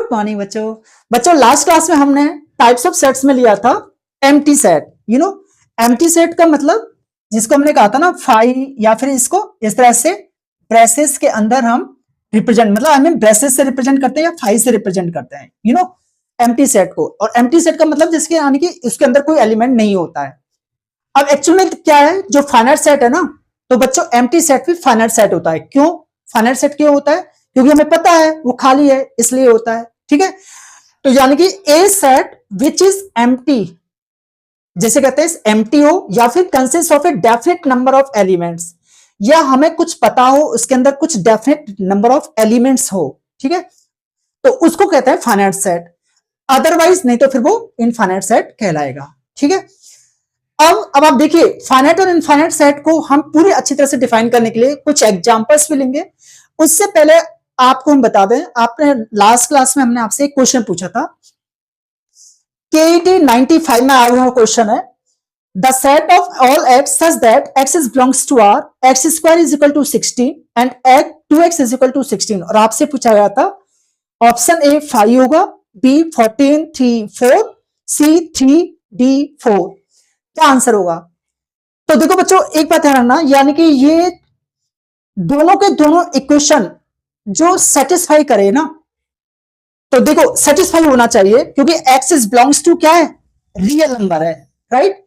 Good morning बच्चों। बच्चों last class में हमने टाइप्स ऑफ सेट्स में लिया था एम्प्टी सेट। एम्प्टी सेट का मतलब जिसको हमने कहा था ना फाई, या फिर इसको इस तरह से ब्रेसेस के अंदर हम रिप्रेजेंट, मतलब हमें ब्रेसेस से रिप्रेजेंट करते हैं या फाई से रिप्रेजेंट करते हैं एम्प्टी सेट को। और एम्प्टी सेट का मतलब जिसके यानी कि इसके अंदर कोई एलिमेंट नहीं होता है। अब एक्चुअल में क्या है, जो फाइनाइट सेट है ना, तो बच्चों एम्प्टी सेट भी फाइनाइट सेट होता है। क्यों फाइनाइट सेट क्यों होता है? क्योंकि हमें पता है वो खाली है, इसलिए होता है। ठीक है, तो यानी कि ए सेट विच इज एम्प्टी, जैसे कहते हैं एम्प्टी हो या फिर consist of a definite number of elements, या हमें कुछ पता हो उसके अंदर कुछ डेफिनेट नंबर ऑफ एलिमेंट्स हो। ठीक है, तो उसको कहते हैं फाइनाइट सेट। अदरवाइज नहीं तो फिर वो इनफाइनाइट सेट कहलाएगा। ठीक है, अब आप देखिए फाइनाइट और इनफाइनाइट सेट को हम पूरी अच्छी तरह से डिफाइन करने के लिए कुछ एग्जांपल्स भी लेंगे। उससे पहले आपको हम बता दें, आपने लास्ट क्लास में हमने आपसे एक क्वेश्चन पूछा था, केईटी 95 में आया हुआ क्वेश्चन है, the set of all x such that x is belongs to R X square is equal to 16 and X 2x is equal to 16। और आपसे पूछा गया था ऑप्शन ए 5 होगा, बी 14, 3 4, सी 3, डी 4। क्या आंसर होगा? तो देखो बच्चों एक बात ध्यान रखना, यानी कि ये दोनों के दोनों इक्वेशन जो सेटिस्फाई करे ना, तो देखो सेटिस्फाई होना चाहिए क्योंकि एक्स इज बिलोंग्स टू क्या है, रियल नंबर है, राइट।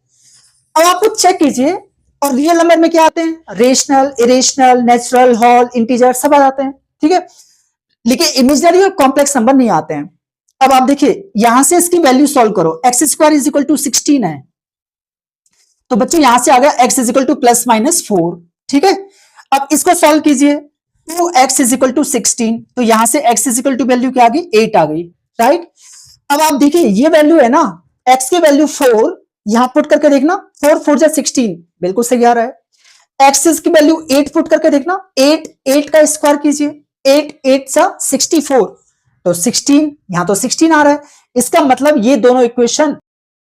अब आपको चेक कीजिए, और रियल नंबर में क्या आते हैं, rational, irrational, natural, whole, integer सब आ जाते हैं। ठीक है, लेकिन इमेजिनरी और कॉम्प्लेक्स नंबर नहीं आते हैं। अब आप देखिए यहां से इसकी वैल्यू सॉल्व करो, X square is equal to 16 है, तो बच्चों यहां से आ गया X is equal to plus minus 4। ठीक है, अब इसको सॉल्व कीजिए, 2x इज इक्वल टू 16, तो यहां से x is equal to value क्या आ गई, 8 आ गई, राइट। अब आप देखिए ये वैल्यू है ना, x की वैल्यू 4, यहां पुट करके देखना, 4 4 जा 16, बिल्कुल सही आ रहा है। x की वैल्यू 8 पुट करके देखना, 8 8 का स्क्वायर कीजिए, 8 8 सा 64, तो 16, यहां तो 16 आ रहा है। इसका मतलब ये दोनों इक्वेशन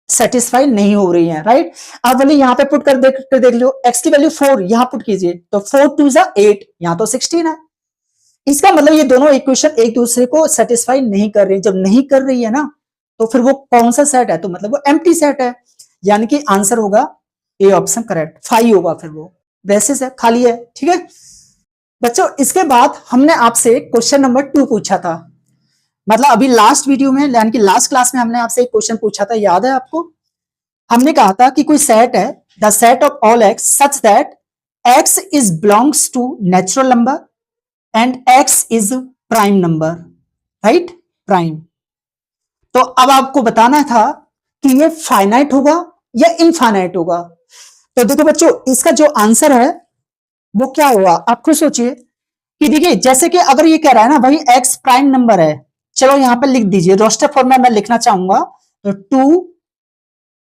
सेटिस्फाई नहीं हो रही है, राइट। आप वाले यहां पे पुट कर देख लो, x की वैल्यू 4 यहां पुट कीजिए, तो 4 2 जा 8, यहां तो 16 है। इसका मतलब ये दोनों इक्वेशन एक दूसरे को सेटिस्फाई नहीं कर रही। जब नहीं कर रही है ना, तो फिर वो कौन सा सेट है, तो मतलब वो एम्प्टी सेट है, यानी कि आंसर होगा ए ऑप्शन करेक्ट, 5 होगा, फिर वो बेसिस है, खाली है। ठीक है बच्चों, इसके बाद हमने आपसे क्वेश्चन नंबर 2 पूछा था, मतलब अभी लास्ट वीडियो में यानी कि लास्ट क्लास में हमने आपसे एक क्वेश्चन पूछा था, याद है आपको? हमने कहा था कि कोई सेट है, the set of all x such that x is belongs to natural number and X is prime number, right, prime. तो अब आपको बताना था कि ये फाइनाइट होगा या इनफाइनाइट होगा। तो देखो बच्चों इसका जो आंसर है वो क्या होगा, आप खुद सोचिए कि देखिए जैसे कि अगर ये कह रहा है ना भाई एक्स प्राइम नंबर है, चलो यहां पर लिख दीजिए, रोस्टर फॉर्म में मैं लिखना चाहूंगा, तो 2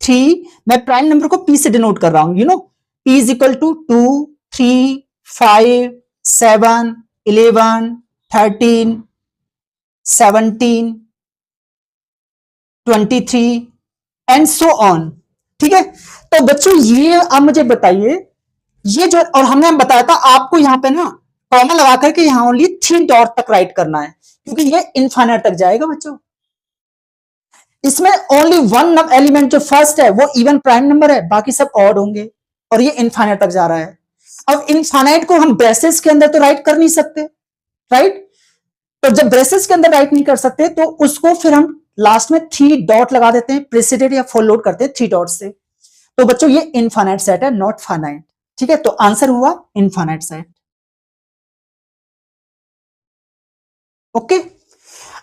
3, मैं प्राइम नंबर को पी से डिनोट कर रहा हूं, P is equal to 2 3 5 7 11 13 17 23 and so on. ठीक है, तो बच्चों ये आप मुझे बताइए, ये जो, और हमने बताया था आपको यहां पे ना कॉमा लगा करके यहां ओनली 3 डॉट तक राइट करना है, क्योंकि ये इनफाइनाइट तक जाएगा बच्चों। इसमें ओनली वन एलिमेंट जो फर्स्ट है वो इवन प्राइम नंबर है, बाकी सब ऑड होंगे, और ये इनफाइनाइट तक जा रहा है। अब इनफाइनाइट को हम ब्रेसेस के अंदर तो राइट कर नहीं सकते, राइट। तो जब ब्रेसेस के अंदर राइट नहीं कर सकते तो उसको फिर हम लास्ट में 3 डॉट लगा देते हैं, प्रेसिडेंट या फुल लोड करते हैं 3 डॉट से। तो बच्चों ये इनफाइनाइट सेट है, नॉट फाइनाइट। ठीक है, तो आंसर हुआ इनफाइनाइट सेट। ओके,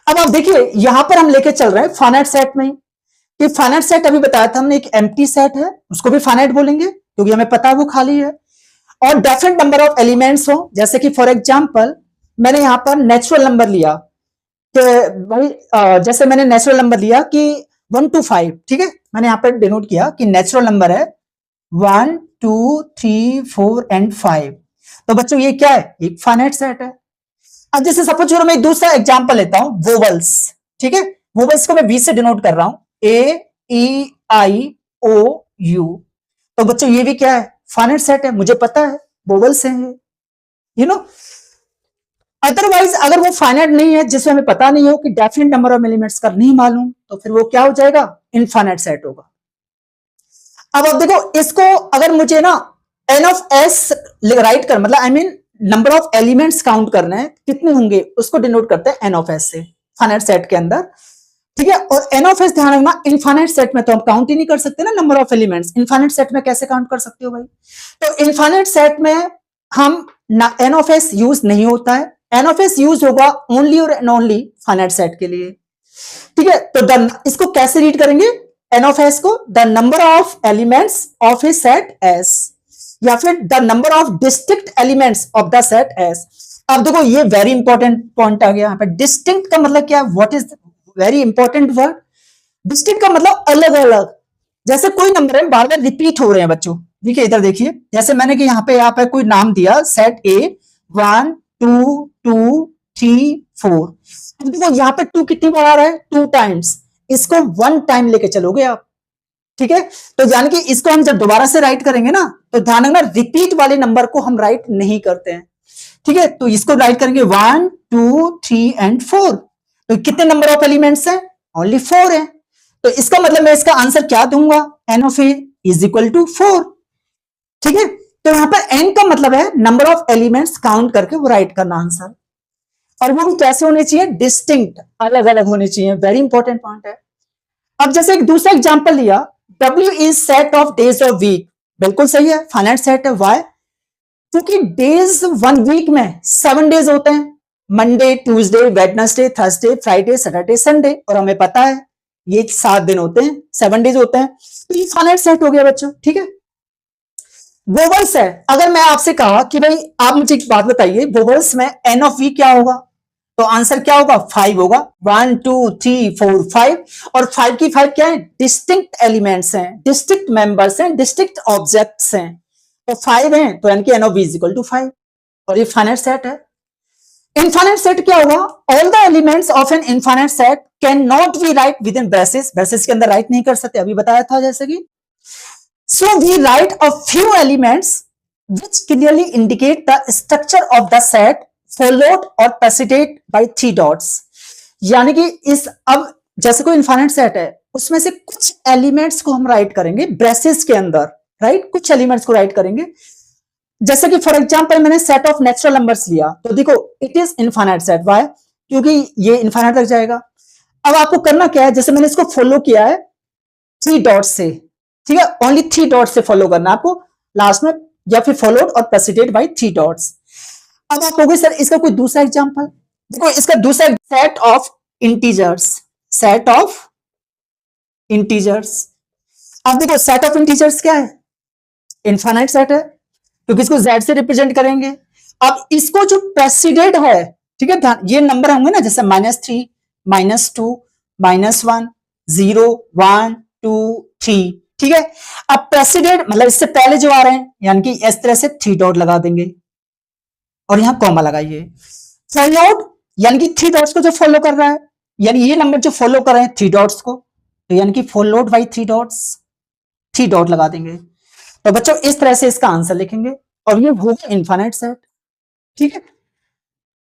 अब आप देखिए यहां पर हम लेके चल रहे हैं फाइनाइट सेट में, कि फाइनाइट सेट अभी बताया था हमने एक एम्प्टी सेट है, उसको भी फाइनाइट बोलेंगे क्योंकि हमें पता है वो खाली है, और डेफिनेट नंबर ऑफ एलिमेंट्स हो, जैसे कि फॉर एग्जांपल मैंने यहां पर नेचुरल नंबर लिया कि भाई जैसे मैंने नेचुरल नंबर लिया कि 1 to 5, ठीक है, मैंने यहां पर डिनोट किया कि नेचुरल नंबर है 1 2 3 4 एंड 5। तो बच्चों ये क्या है, एक फाइनाइट सेट है। अब जैसे सपोज मैं एक दूसरा एग्जांपल लेता हूं, वोवल्स। ठीक है, वोवल्स को मैं वी से डिनोट कर रहा हूं, ए ई आई ओ यू। तो बच्चों ये भी क्या है, फाइनाइट सेट है, मुझे पता है वोवल्स हैं ये, अदरवाइज अगर वो फाइनाइट नहीं है, जिसमें हमें पता नहीं हो कि डेफिनेट नंबर ऑफ एलिमेंट्स का नहीं मालूम, तो फिर वो क्या हो जाएगा, इनफाइनाइट सेट होगा। अब देखो इसको अगर मुझे ना एन ऑफ एस राइट कर, मतलब I mean number of elements count करना है कितने होंगे, उसको डिनोट करते हैं एन ऑफ एस से फाइनाइट सेट के अंदर, ठीक है। और एन ऑफ एस ध्यान रखना, इनफाइनाइट सेट में तो हम काउंट ही नहीं कर सकते ना number of elements, infinite set में कैसे काउंट कर सकते हो भाई। तो इनफाइनाइट सेट में हम एन ऑफ एस यूज नहीं होता है, एन ऑफ एस यूज होगा ओनली और एंड ओनली फाइनाइट सेट के लिए, ठीक है। तो इसको कैसे रीड करेंगे एन ऑफ एस को, the number of elements of A set S, या फिर the number of distinct elements of the set S. अब देखो ये वेरी इंपॉर्टेंट पॉइंट आ गया यहाँ पे, डिस्टिंक्ट का मतलब क्या, what is very important word. Distinct का मतलब अलग अलग, जैसे कोई नंबर है बार बार रिपीट हो रहे हैं बच्चों, देखिए इधर देखिए, जैसे मैंने कि यहाँ पे कोई नाम दिया सेट ए 1 2 2 3 4, देखो यहाँ पे 2 कितनी बार आ रहा है, 2 टाइम्स, इसको 1 टाइम लेके चलोगे आप, ठीक है। तो यानी कि इसको हम जब दोबारा से राइट करेंगे ना, तो ध्यान रखना रिपीट वाले नंबर को हम राइट नहीं करते हैं, ठीक है। तो इसको राइट करेंगे 1 2 3 एंड 4, तो कितने नंबर ऑफ एलिमेंट्स हैं, ओनली 4 है। तो इसका मतलब मैं इसका आंसर क्या दूंगा, N of A is equal to 4, ठीक है। तो यहां पर एन का मतलब है नंबर ऑफ एलिमेंट्स काउंट करके वो राइट करना आंसर, और वो भी कैसे होने चाहिए, डिस्टिंक्ट, अलग अलग होने चाहिए, वेरी इंपॉर्टेंट पॉइंट है। अब जैसे एक दूसरा एग्जांपल लिया, W is set of days of week, बिल्कुल सही है, फाइनाइट सेट है, वाई, क्योंकि डेज 1 वीक में 7 डेज होते हैं, Monday Tuesday Wednesday Thursday Friday Saturday Sunday, और हमें पता है ये 7 दिन होते हैं, 7 डेज होते हैं, तो ये फाइनाइट सेट हो गया बच्चों, ठीक है। वोवल्स है, अगर मैं आपसे कहा कि भाई आप मुझे एक बात बताइए, वोवल्स में एन ऑफ वी क्या होगा, तो आंसर क्या होगा, 5 होगा, 1 2 3 4 5, और 5 की 5 क्या है, डिस्टिंक्ट एलिमेंट्स हैं, डिस्टिंक्ट मेंबर्स हैं, डिस्टिंक्ट ऑब्जेक्ट्स हैं, तो 5 हैं, तो यानी कि n of V is equal to 5, और ये फाइनाइट सेट है। इनफाइनाइट सेट क्या होगा, all the elements of an infinite set can not be write within braces, braces के अंदर राइट नहीं कर सकते, अभी बताया था जैसे कि, so we write a few elements which clearly indicate the structure of the set followed or preceded by 3 dots, यानी कि इस, अब जैसे कोई इनफाइनाइट सेट है उसमें से कुछ एलिमेंट्स को हम राइट करेंगे ब्रेसेस के अंदर, राइट, कुछ एलिमेंट्स को राइट करेंगे, जैसे कि फॉर एग्जांपल मैंने सेट ऑफ नेचुरल नंबर्स लिया, तो देखो it is infinite set, why, क्योंकि ये इनफाइनाइट तक जाएगा। अब आपको करना क्या है, जैसे मैंने इसको फॉलो किया है 3 डॉट्स से, ठीक है, ओनली 3 डॉट्स से फॉलो करना आपको लास्ट में, या फिर फॉलोड और प्रेसिडेड बाय 3 डॉट्स। अब आप कहोगे सर इसका कोई दूसरा एग्जांपल, देखो इसका दूसरा set of integers, set of integers, अब देखो सेट ऑफ इंटीजर्स क्या है, इनफाइनाइट सेट है, क्योंकि इसको z से रिप्रेजेंट करेंगे। अब इसको जो प्रेसिडेड है, ठीक है, ध्यान, ये नंबर होंगे ना, जैसे -3 -2 -1 0 1 2 3, ठीक है। अब प्रेसिडेंट मतलब इससे पहले जो आ रहे हैं, यानी कि इस तरह से 3 डॉट लगा देंगे, और यहां कॉमा लगाइए, फॉलोड, यानी कि 3 डॉट्स को जो फॉलो कर रहा है, यानी ये नंबर जो फॉलो कर रहे हैं 3 डॉट्स को, तो यानी कि फॉलोड बाई 3 डॉट्स, 3 डॉट लगा देंगे। तो बच्चों इस तरह से इसका आंसर लिखेंगे, और ये होगा इनफाइनाइट सेट, ठीक है।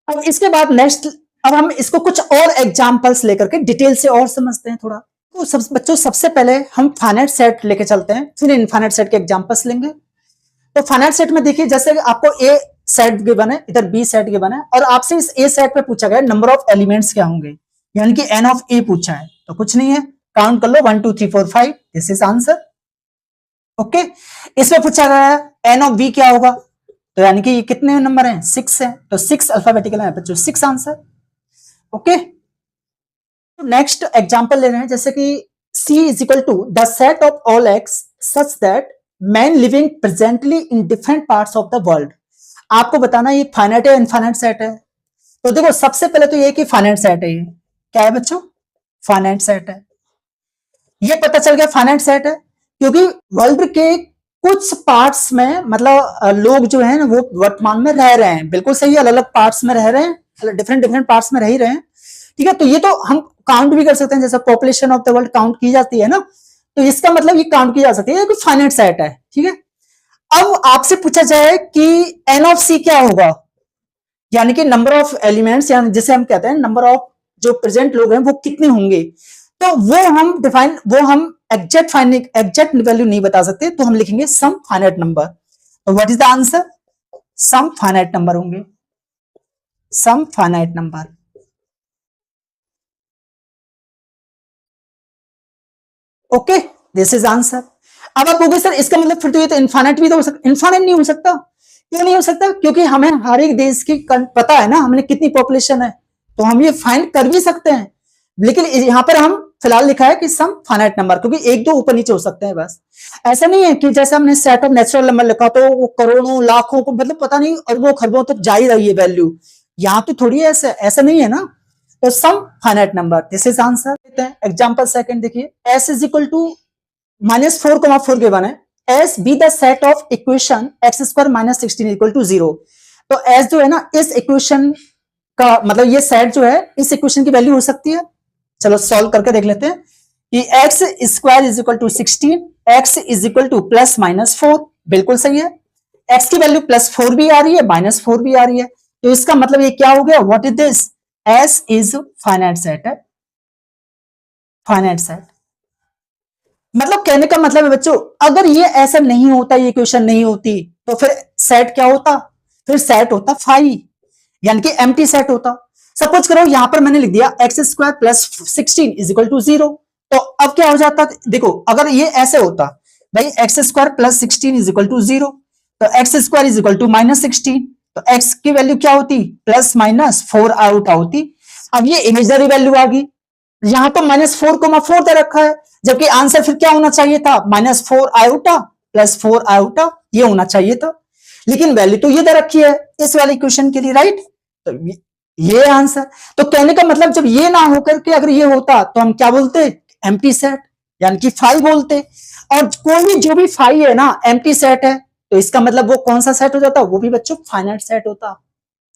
अब इसके बाद नेक्स्ट, अब हम इसको कुछ और एग्जांपल्स लेकर के डिटेल से और समझते हैं थोड़ा। तो बच्चों सबसे पहले हम फाइनाइट सेट लेके चलते हैं, फिर इनफाइनाइट सेट के एग्जांपल्स लेंगे। तो फाइनाइट सेट में देखिए, जैसे आपको ए सेट गिवन है, इधर बी सेट गिवन है, और आपसे इस ए सेट पे पूछा गया नंबर ऑफ एलिमेंट्स क्या होंगे, यानी कि एन ऑफ ए पूछा है, तो कुछ नहीं है, काउंट कर लो 1 2 3 4 5, दिस इज आंसर, ओके। इसमें पूछा गया है एन ऑफ बी क्या होगा, तो यानी कि कितने नंबर हैं, 6 है, तो 6 अल्फाबेटिकल है बच्चों, 6 आंसर, ओके। नेक्स्ट एग्जांपल ले रहे हैं, जैसे कि C is equal to the set of all x such that man living presently in different parts of the world. आपको बताना ये फाइनाइट है इनफाइनाइट सेट है, तो देखो सबसे पहले तो ये कि फाइनाइट सेट है, ये क्या है बच्चों, फाइनाइट सेट है, ये पता चल गया फाइनाइट सेट है, क्योंकि वर्ल्ड के कुछ पार्ट्स में मतलब लोग जो है ना वो वर्तमान में रह रहे हैं, बिल्कुल सही है, अलग अलग पार्ट्स में रह रहे हैं, डिफरेंट पार्ट्स में रह ही रहे हैं, ठीक है। तो ये तो हम काउंट भी कर सकते हैं, जैसे population of the world count की जाती है ना, तो इसका मतलब ये काउंट की जा सकती है, फाइनाइट सेट है, ठीक है। अब आपसे पूछा जाए कि एन ऑफ सी क्या होगा, यानी कि नंबर ऑफ एलिमेंट्स, यानी जिसे हम कहते हैं नंबर ऑफ जो प्रेजेंट लोग हैं वो कितने होंगे, तो वो हम एग्जैक्ट वैल्यू नहीं बता सकते, तो हम लिखेंगे सम फाइनाइट नंबर। तो what is the answer? Some finite number होंगे, some finite number. Okay, this is answer. अब आप कहोगे सर इसका मतलब फिर तो ये तो इनफाइनाइट भी तो हो सकता, इनफाइनाइट नहीं हो सकता। क्यों नहीं हो सकता? क्योंकि हमें हर एक देश की पता है ना, हमने कितनी पॉपुलेशन है, तो हम ये फाइंड कर भी सकते हैं। लेकिन यहां पर हम फिलहाल लिखा है कि सम फाइनाइट नंबर, क्योंकि एक दो ऊपर नीचे हो सकते हैं बस। ऐसा नहीं है कि जैसे हमने सेट ऑफ नेचुरल नंबर लिखा तो वो करोड़ों लाखों को, मतलब पता नहीं अरबों खरबों तक जा ही रही है वैल्यू, यहां तो थोड़ी ऐसा ऐसा नहीं है ना। तो some finite number, this is answer. Example second देखिए, S is equal to -4,4 given है, S be the set of equation X square minus 16 equal to 0। तो एस जो है ना, इस इक्वेशन का मतलब ये सेट जो है इस इक्वेशन की वैल्यू हो सकती है। चलो सॉल्व करके देख लेते हैं कि x square is equal to 16, x is equal to plus minus 4, बिल्कुल सही है। एक्स की वैल्यू +4 भी आ रही है, -4 भी आ रही है, तो इसका मतलब ये क्या हो गया? What is this? S is finite set है, फाइनाइट सेट। मतलब कहने का मतलब है बच्चों, अगर ये ऐसा नहीं होता, ये इक्वेशन नहीं होती, तो फिर सेट क्या होता? फिर सेट होता फाइव, यानी कि एम्प्टी सेट होता। सपोज करो यहां पर मैंने लिख दिया x square plus 16 is equal to 0, तो अब क्या हो जाता? देखो अगर ये ऐसे होता भाई, x square plus 16 is equal to 0, तो x square is equal to -16, तो एक्स की वैल्यू क्या होती? +-4 आउट होती। अब ये इमेजनरी वैल्यू आ गई, यहां तो -4,4 दे रखा है, जबकि आंसर फिर क्या होना चाहिए था? -4 आयोटा +4 आयोटा, ये होना चाहिए था। लेकिन वैल्यू तो ये दे रखी है इस वाली क्वेश्चन के लिए, राइट? तो ये आंसर। तो कहने का मतलब जब ये ना होकर के अगर ये होता तो हम क्या बोलते? एम्प्टी सेट, यानी कि फाइव बोलते। और कोई भी जो भी फाइव है ना एम्प्टी सेट है, तो इसका मतलब वो कौन सा सेट हो जाता? वो भी बच्चों फाइनाइट सेट होता,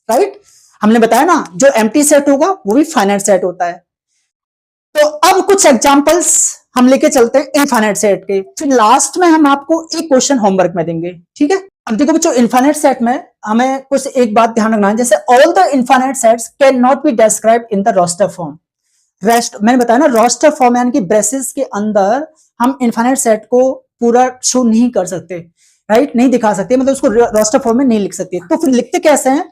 राइट? हमने बताया ना जो एम्प्टी सेट होगा वो भी फाइनाइट सेट होता है। तो अब कुछ एग्जांपल्स हम लेके चलते हैं इनफाइनाइट सेट के, फिर लास्ट में हम आपको एक क्वेश्चन होमवर्क में देंगे, ठीक है? अब देखो बच्चों, इनफाइनाइट सेट में हमें कुछ एक बात ध्यान रखना है, जैसे all the infinite sets can not be described in the roster form. Rest मैंने बताया ना, रोस्टर फॉर्म यानी कि ब्रेसेस के अंदर हम इनफाइनाइट सेट को पूरा शो नहीं कर सकते, राइट? नहीं दिखा सकते, मतलब उसको रोस्टर फॉर्म में नहीं लिख सकते। तो फिर लिखते कैसे हैं?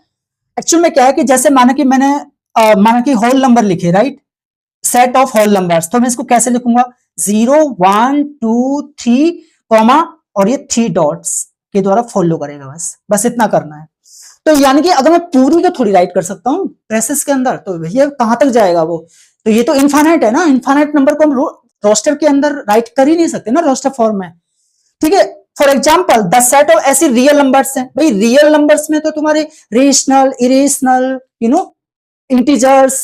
एक्चुअल में क्या है कि जैसे माना कि होल नंबर लिखे, right? Set of whole numbers, तो मैं इसको कैसे लिखूंगा? 0 1 2 3 कॉमा और ये 3 डॉट्स के द्वारा फॉलो करेगा, बस बस इतना करना है। तो यानी कि अगर मैं पूरी को थोड़ी राइट कर सकता हूँ ब्रेसेस के अंदर, तो भैया कहां तक जाएगा वो? तो ये तो इनफाइनाइट है ना, इनफाइनाइट नंबर को हम रोस्टर के अंदर राइट कर ही नहीं सकते ना, रोस्टर फॉर्म में, ठीक है? For example the set of ऐसी रियल नंबर्स हैं, भाई रियल नंबर्स में तो तुम्हारे rational, irrational, integers,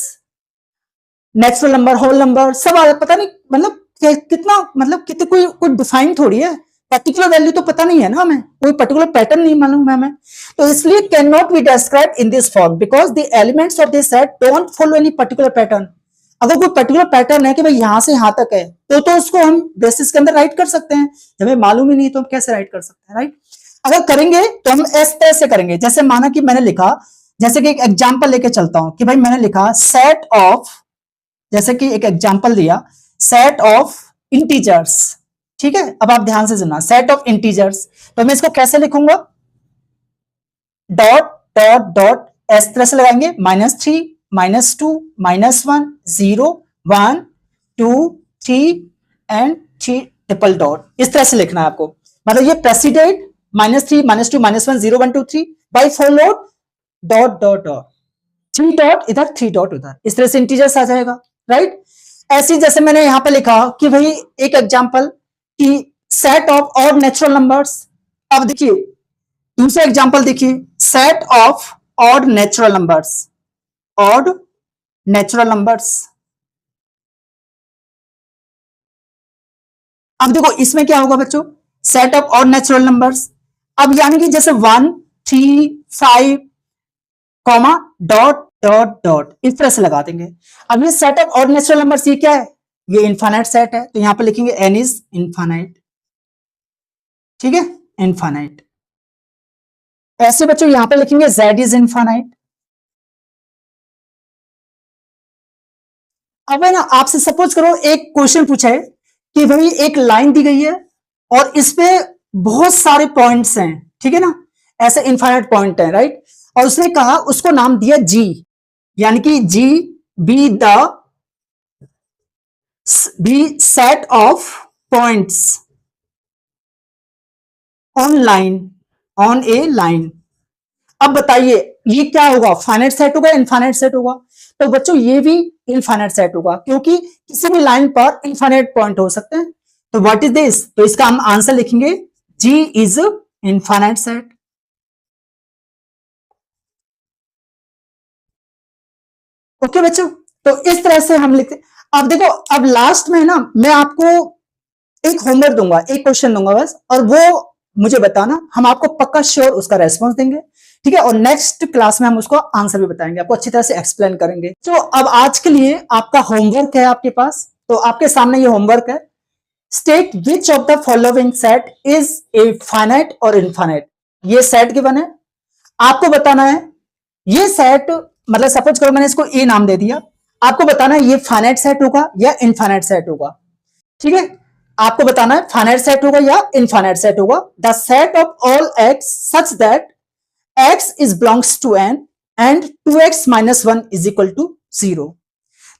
natural number, whole number सब आ, पता नहीं मतलब कितना, मतलब कितने कोई डिफाइन थोड़ी है, पर्टिकुलर वैल्यू तो पता नहीं है ना हमें, कोई पर्टिकुलर पैटर्न नहीं मालूम है हमें। तो इसलिए can not be described in this form because the elements of this set don't follow any particular pattern. अगर कोई पर्टिकुलर पैटर्न है कि भाई यहां से यहां तक है, तो उसको हम बेसिस के अंदर राइट कर सकते हैं। जब हमें मालूम ही नहीं तो हम कैसे राइट कर सकते हैं, राइट? अगर करेंगे तो हम इस तरह से करेंगे, जैसे माना कि मैंने लिखा, जैसे कि एक एग्जाम्पल लेके चलता हूं कि भाई मैंने लिखा सेट ऑफ, जैसे कि एक एग्जाम्पल दिया, सेट ऑफ इंटीजर्स, ठीक है? अब आप ध्यान से सुनना, सेट ऑफ इंटीजर्स, तो मैं इसको कैसे लिखूंगा? डॉट डॉट डॉट इस तरह से लगाएंगे, -3 -2 -1 0 1 2 3 एंड 3 ट्रिपल डॉट, इस तरह से लिखना है आपको। मतलब ये president -3 -2 -1 0 1 2 3 by followed dot dot dot, 3 dot इधर 3 डॉट उधर, इस तरह से इंटीजर्स आ जाएगा, राइट? ऐसी जैसे मैंने यहां पे लिखा कि भाई एक एग्जांपल कि set of odd natural numbers. अब देखिए दूसरा एग्जांपल देखिए, set of odd natural numbers, odd natural numbers. अब देखो इसमें क्या होगा बच्चों? Set of odd natural numbers. अब यानी कि जैसे 1 3 5 कॉमा डॉट डॉट डॉट, इस तरह से लगा देंगे। अब ये set of odd natural numbers ये क्या है? ये इनफाइनाइट सेट है, तो यहां पर लिखेंगे n इज इनफाइनाइट, ठीक है? इनफाइनाइट। ऐसे बच्चों यहां पर लिखेंगे z इज इनफाइनाइट, अब है ना, आपसे सपोज करो एक क्वेश्चन पूछा है कि भाई एक लाइन दी गई है और इसपे बहुत सारे पॉइंट्स हैं, ठीक है ना, ऐसे इनफाइनाइट पॉइंट है, राइट। और उसने कहा, उसको नाम दिया जी, यानी कि G B the set of points on line, on A line. अब बताइए ये क्या होगा, फाइनाइट सेट होगा, इनफाइनाइट सेट होगा? तो बच्चों ये भी इनफाइनाइट सेट होगा, क्योंकि किसी भी लाइन पर इनफाइनाइट पॉइंट हो सकते हैं। तो व्हाट इज दिस? तो इसका हम आंसर लिखेंगे, जी इज इनफाइनाइट सेट। ओके बच्चों, तो इस तरह से हम लिखते। अब देखो, अब लास्ट में ना मैं आपको एक होमवर्क दूंगा, एक क्वेश्चन दूंगा बस, और वो मुझे बताना, हम आपको पक्का श्योर उसका रेस्पॉन्स देंगे, ठीक है। और नेक्स्ट क्लास में हम उसको आंसर भी बताएंगे, आपको अच्छी तरह से एक्सप्लेन करेंगे। तो अब आज के लिए आपका होमवर्क है आपके पास, तो आपके सामने ये होमवर्क है। State which of the following set is a finite और इनफाइनाइट। ये सेट गिवन है, आपको बताना है ये सेट, मतलब सपोज करो मैंने इसको ए नाम दे दिया, आपको बताना है ये फाइनाइट सेट होगा या इनफाइनाइट सेट होगा, ठीक है। आपको बताना है फाइनाइट सेट होगा या इनफाइनाइट सेट होगा। The set of all x such that x is belongs to N and 2x minus 1 is equal to 0।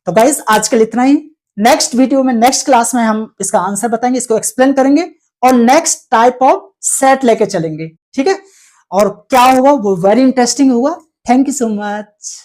तो गाइज आज के लिए इतना ही। नेक्स्ट वीडियो में, नेक्स्ट क्लास में हम इसका आंसर बताएंगे, इसको एक्सप्लेन करेंगे और नेक्स्ट टाइप ऑफ सेट लेके चलेंगे, ठीक है। और क्या होगा वो वेरी इंटरेस्टिंग होगा। Thank you so much.